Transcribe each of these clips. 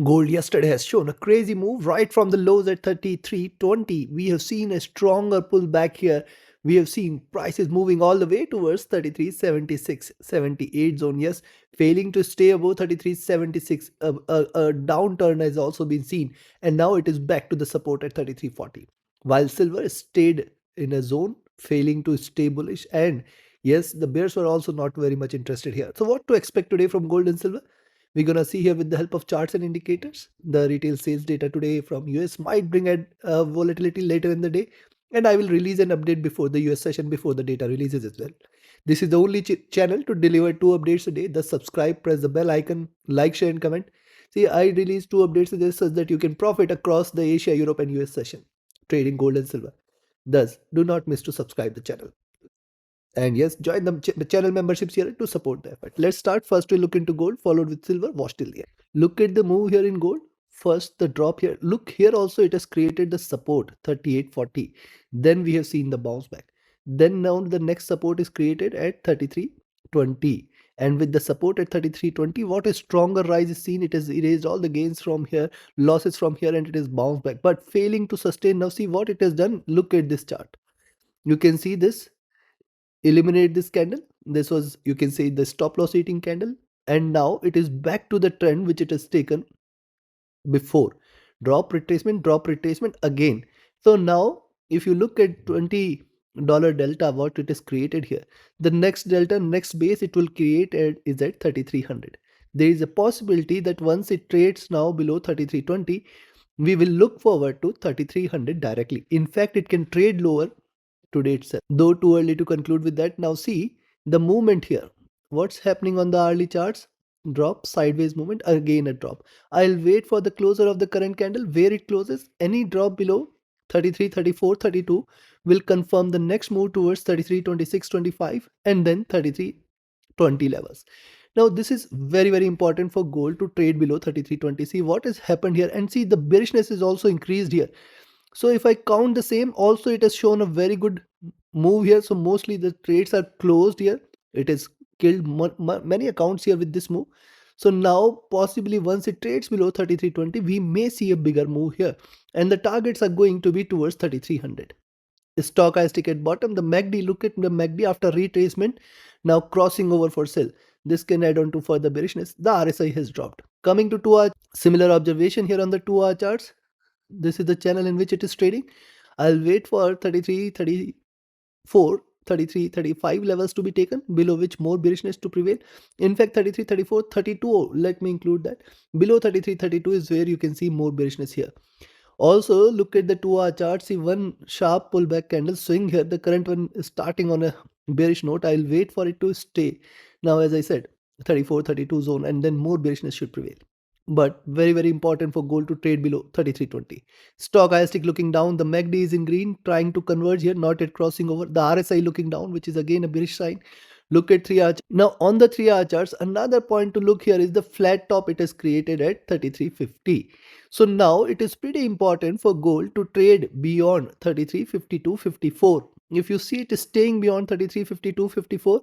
Gold yesterday has shown a crazy move right from the lows at 33.20. We have seen a stronger pullback here. We have seen prices moving all the way towards 33.76, 78 zone. Yes, failing to stay above 33.76. A downturn has also been seen, and now it is back to the support at 33.40. While silver stayed in a zone, failing to stay bullish, and yes, the bears were also not very much interested here. So, what to expect today from gold and silver? We're going to see here with the help of charts and indicators. The retail sales data today from US might bring volatility later in the day. And I will release an update before the US session, before the data releases as well. This is the only channel to deliver 2 updates a day. Thus subscribe, press the bell icon, like, share and comment. See, I release 2 updates a day so that you can profit across the Asia, Europe and US session, trading gold and silver. Thus, do not miss to subscribe the channel. And yes, join the channel memberships here to support the effort. Let's start. First, we look into gold, followed with silver. Watch till the end. Look at the move here in gold. First, the drop here. Look here also, it has created the support 38.40. Then we have seen the bounce back. Then now the next support is created at 33.20. And with the support at 33.20, what a stronger rise is seen. It has erased all the gains from here, losses from here, and it is bounced back. But failing to sustain. Now see what it has done. Look at this chart. You can see this eliminate this candle. This was, you can say, the stop loss eating candle, and now it is back to the trend which it has taken before. Drop retracement again. So now if you look at $20 delta, what it is created here, the next delta, next base it will create is at 3300. There is a possibility that once it trades now below 3320, we will look forward to 3300 directly. In fact, it can trade lower today itself. Though too early to conclude with that. Now see the movement here. What's happening on the hourly charts? Drop, sideways movement, again a drop. I'll wait for the closure of the current candle. Where it closes, any drop below 33, 34, 32 will confirm the next move towards 33, 26, 25 and then 33, 20 levels. Now this is very, very important for gold to trade below 33.20. See what has happened here, and see the bearishness is also increased here. So if I count the same, also it has shown a very good move here. So mostly the trades are closed here. It has killed many accounts here with this move. So now possibly once it trades below 33.20, we may see a bigger move here. And the targets are going to be towards 3300. Stochastic at bottom, the MACD, look at the MACD after retracement, now crossing over for sell. This can add on to further bearishness. The RSI has dropped. Coming to 2 hour, similar observation here on the 2 hour charts. This is the channel in which it is trading. I'll wait for 33, 34, 33, 35 levels to be taken, below which more bearishness to prevail. In fact, 33, 34, 32, let me include that. Below 33, 32 is where you can see more bearishness here. Also, look at the 2 hour chart. See one sharp pullback candle swing here. The current one is starting on a bearish note. I'll wait for it to stay. Now, as I said, 34, 32 zone, and then more bearishness should prevail. But very, very important for gold to trade below 33.20. Stochastic looking down. The MACD is in green, trying to converge here, not yet crossing over. The RSI looking down, which is again a bearish sign. Look at 3 hour. Now on the 3 hour charts, another point to look here is the flat top it has created at 33.50. So now it is pretty important for gold to trade beyond 33.52, 54. If you see it is staying beyond 33.52, 54,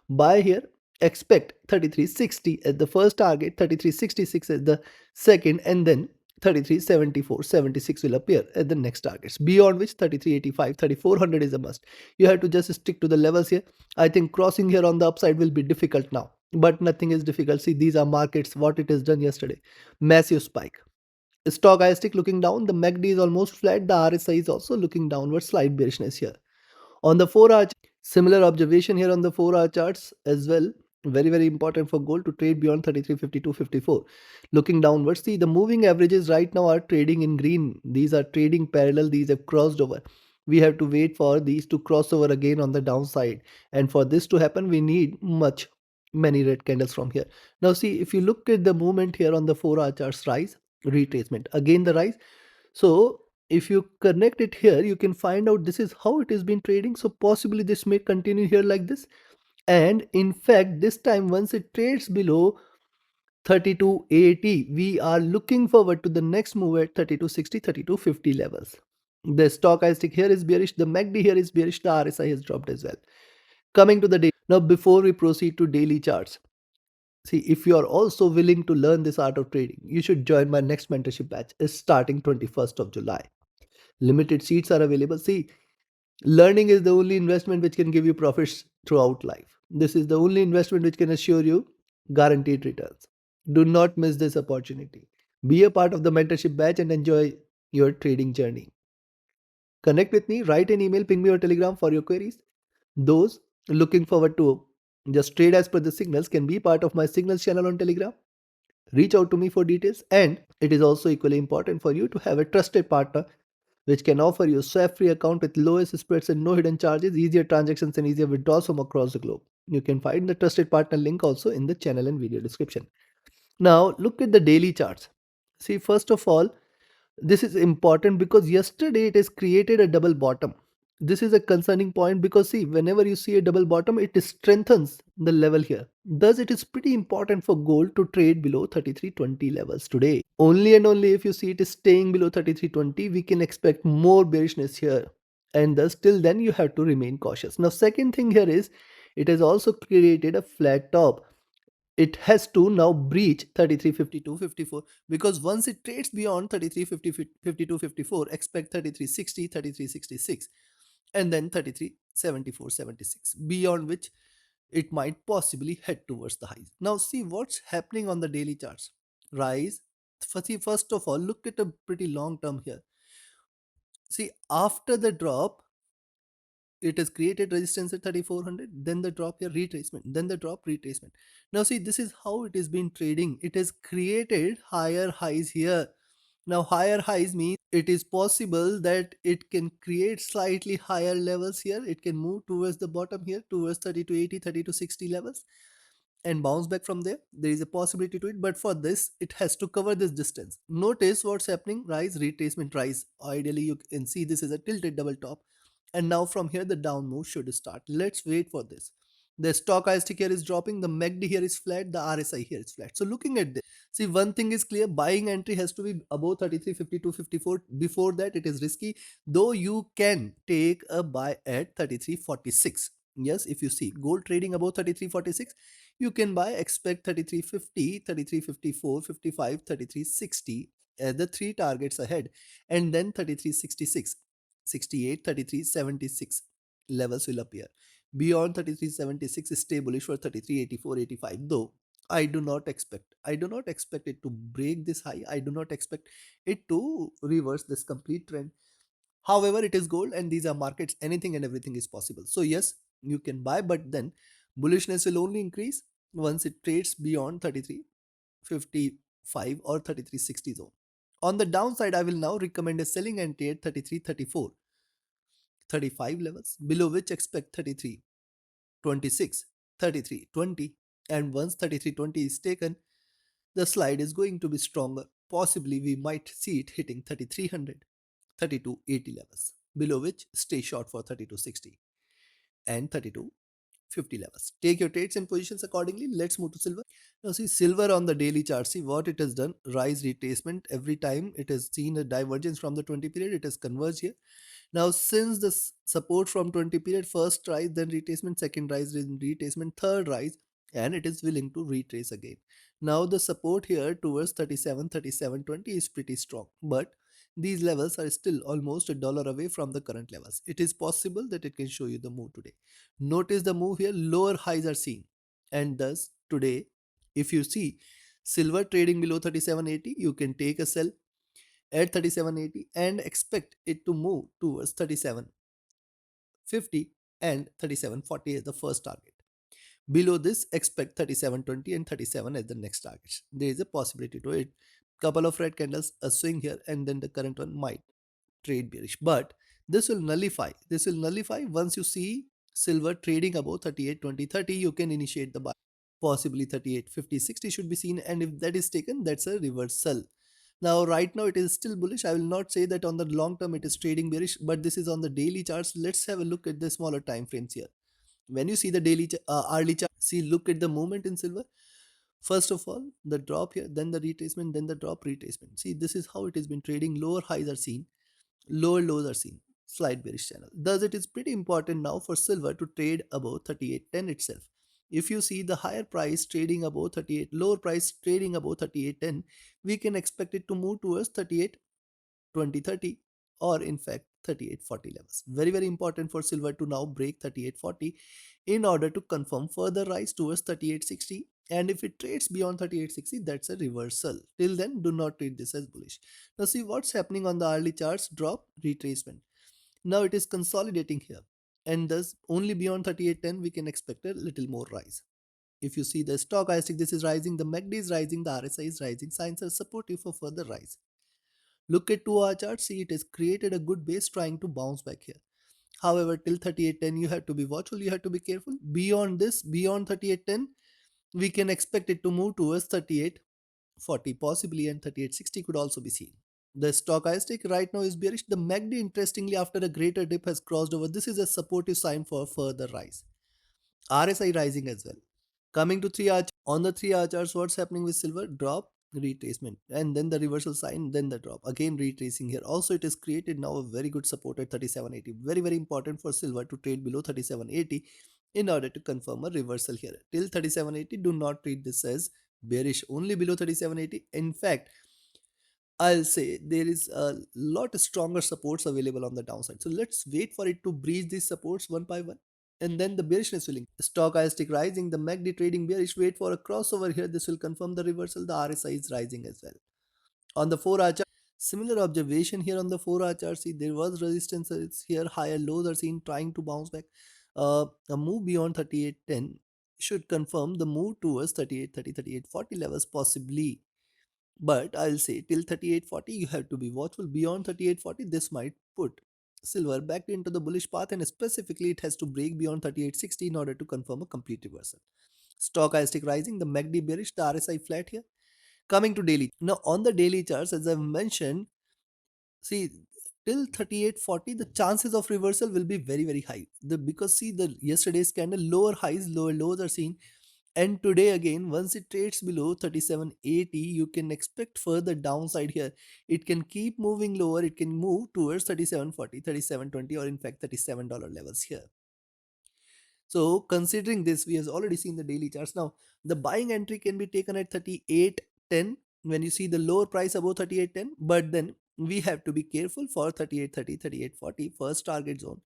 buy here. Expect 33.60 as the first target, 33.66 as the second, and then 33.74, 76 will appear at the next targets, beyond which 33.85, 3400 is a must. You have to just stick to the levels here. I think crossing here on the upside will be difficult now, but nothing is difficult. See, these are markets, what it has done yesterday. Massive spike. Stochastic looking down. The MACD is almost flat. The RSI is also looking downward. Slight bearishness here. On the 4 hour, similar observation here on the 4 hour charts as well. Very, very important for gold to trade beyond 33.52, 54. Looking downwards, see the moving averages right now are trading in green. These are trading parallel. These have crossed over. We have to wait for these to cross over again on the downside. And for this to happen, we need many red candles from here. Now see, if you look at the movement here on the 4 hour charts, rise, retracement, again the rise. So if you connect it here, you can find out this is how it has been trading. So possibly this may continue here like this. And in fact, this time once it trades below 32.80, we are looking forward to the next move at 32.60, 32.50 levels. The stochastic here is bearish. The MACD here is bearish. The RSI has dropped as well. Coming to the day. Now, before we proceed to daily charts, See, if you are also willing to learn this art of trading, you should join my next mentorship batch. It's starting 21st of July. Limited seats are available. See, learning is the only investment which can give you profits throughout life. This is the only investment which can assure you guaranteed returns. Do not miss this opportunity. Be a part of the mentorship batch and enjoy your trading journey. Connect with me, write an email, ping me or telegram for your queries. Those looking forward to just trade as per the signals can be part of my signals channel on Telegram. Reach out to me for details. And it is also equally important for you to have a trusted partner which can offer you a swap-free account with lowest spreads and no hidden charges, easier transactions and easier withdrawals from across the globe. You can find the trusted partner link also in the channel and video description. Now look at the daily charts. See, first of all, this is important because yesterday it has created a double bottom. This is a concerning point because see, whenever you see a double bottom, it strengthens the level here. Thus, it is pretty important for gold to trade below 3320 levels today. Only and only if you see it is staying below 3320, we can expect more bearishness here. And thus, till then, you have to remain cautious. Now, second thing here is it has also created a flat top. It has to now breach 33.52.54 because once it trades beyond 33.52.54, expect 33.60, 33.66, and then 33.74.76, beyond which it might possibly head towards the highs. Now see what's happening on the daily charts. Rise. First of all, look at a pretty long term here. See, after the drop, it has created resistance at 3400, then the drop here, retracement, then the drop, retracement. Now see, this is how it has been trading. It has created higher highs here. Now higher highs means it is possible that it can create slightly higher levels here. It can move towards the bottom here, towards 30 to 80, 30 to 60 levels, and bounce back from there. There is a possibility to it, but for this it has to cover this distance. Notice what's happening. Rise, retracement, rise. Ideally you can see this is a tilted double top, and now from here the down move should start. Let's wait for this. The stochastic here is dropping, the MACD here is flat, the RSI here is flat. So looking at this, see, one thing is clear: buying entry has to be above 33.52.54. Before that it is risky, though you can take a buy at 33.46. Yes, if you see gold trading above 33.46, you can buy, expect 33.50, 33.54, 55, 33.60 as the three targets ahead, and then 33.66, 68, 33.76 levels will appear. Beyond 33.76 is stay bullish for 33.84, 85. Though I do not expect it to break this high. I do not expect it to reverse this complete trend. However, it is gold and these are markets. Anything and everything is possible. So yes, you can buy, but then bullishness will only increase once it trades beyond 33.55 or 33.60 zone. On the downside, I will now recommend a selling entry at 33.34, 35 levels, below which expect 33.26, 33.20, and once 33.20 is taken, the slide is going to be stronger. Possibly we might see it hitting 3300, 3280 levels, below which stay short for 3260 and 3250 levels. Take your trades and positions accordingly. Let's move to silver. Now see silver on the daily chart. See what it has done. Rise, retracement. Every time it has seen a divergence from the 20 period, it has converged here. Now, since the support from 20 period, first rise, then retracement, second rise, then retracement, third rise, and it is willing to retrace again. Now, the support here towards 37, 37.20 is pretty strong, but these levels are still almost $1 away from the current levels. It is possible that it can show you the move today. Notice the move here, lower highs are seen, and thus today, if you see silver trading below 37.80, you can take a sell at 37.80 and expect it to move towards 37.50 and 37.40 as the first target. Below this, expect 37.20 and 37 as the next targets. There is a possibility to it. Couple of red candles, a swing here, and then the current one might trade bearish. But this will nullify. This will nullify once you see silver trading above 38.20.30. You can initiate the buy. Possibly 38.50.60 should be seen, and if that is taken, that's a reversal. Now, right now it is still bullish. I will not say that on the long term it is trading bearish, but this is on the daily charts. Let's have a look at the smaller time frames here. When you see the hourly chart, see, look at the movement in silver. First of all, the drop here, then the retracement, then the drop, retracement. See, this is how it has been trading. Lower highs are seen, lower lows are seen. Slight bearish channel. Thus, it is pretty important now for silver to trade above 38.10 itself. If you see the higher price trading above 38, lower price trading above 38.10, we can expect it to move towards 38.20.30, or in fact 38.40 levels. Very, very important for silver to now break 38.40 in order to confirm further rise towards 38.60. And if it trades beyond 38.60, that's a reversal. Till then, do not treat this as bullish. Now see what's happening on the early charts: drop, retracement. Now it is consolidating here, and thus only beyond 38.10 we can expect a little more rise. If you see the stochastic, this is rising, the MACD is rising, the RSI is rising. Signs are supportive for further rise. Look at 2 hour chart, see it has created a good base trying to bounce back here. However, till 38.10 you have to be watchful, you have to be careful. Beyond this, beyond 38.10, we can expect it to move towards 38.40 possibly, and 38.60 could also be seen. The stochastic right now is bearish. The MACD, interestingly, after a greater dip has crossed over. This is a supportive sign for further rise. RSI rising as well. Coming to 3 hour, on the 3 hour charts, what's happening with silver? Drop, retracement, and then the reversal sign, then the drop. Again, retracing here. Also, it has created now a very good support at 37.80. Very, very important for silver to trade below 37.80 in order to confirm a reversal here. Till 37.80, do not treat this as bearish. Only below 37.80. In fact, I'll say there is a lot stronger supports available on the downside. So let's wait for it to breach these supports one by one. And then the bearishness will increase. Stochastic rising, the MACD trading bearish. Wait for a crossover here. This will confirm the reversal. The RSI is rising as well. On the 4 hour chart, similar observation here on the 4 hour chart. See, there was resistance. It's here. Higher lows are seen trying to bounce back. A move beyond 38.10 should confirm the move towards 38.30, 38.40 levels possibly. But I'll say till 38.40 you have to be watchful. Beyond 38.40, this might put silver back into the bullish path, and specifically it has to break beyond 38.60 in order to confirm a complete reversal. Stochastic rising, the MACD bearish, the RSI flat here. Coming to daily. Now on the daily charts, as I've mentioned, see, till 38.40 the chances of reversal will be very, very high. Because see, the yesterday's candle, lower highs, lower lows are seen, and today again, once it trades below 37.80, you can expect further downside here. It can keep moving lower. It can move towards 37.40, 37.20, or in fact $37 levels here. So considering this, we have already seen the daily charts. Now the buying entry can be taken at 38.10 when you see the lower price above 38.10, but then we have to be careful for 38.30, 38.40 first target zone,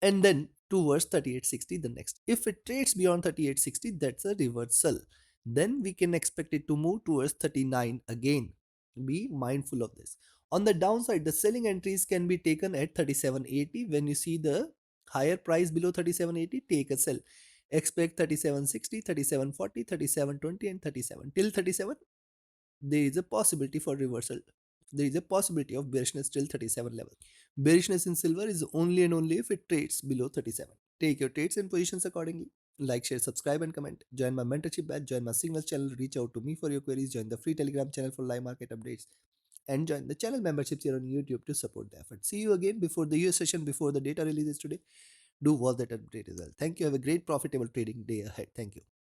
and then towards 38.60 the next. If it trades beyond 38.60, that's a reversal. Then we can expect it to move towards 39 again. Be mindful of this. On the downside, the selling entries can be taken at 37.80. When you see the higher price below 37.80, take a sell. Expect 37.60, 37.40, 37.20, and 37. Till 37, there is a possibility for reversal. There is a possibility of bearishness till 37 level. Bearishness in silver is only and only if it trades below 37. Take your trades and positions accordingly. Like, share, subscribe, and comment. Join my mentorship batch, join my signals channel, reach out to me for your queries, join the free Telegram channel for live market updates, and join the channel memberships here on YouTube to support the effort. See you again before the US session, before the data releases today. Do watch that update as well. Thank you. Have a great profitable trading day ahead. Thank you.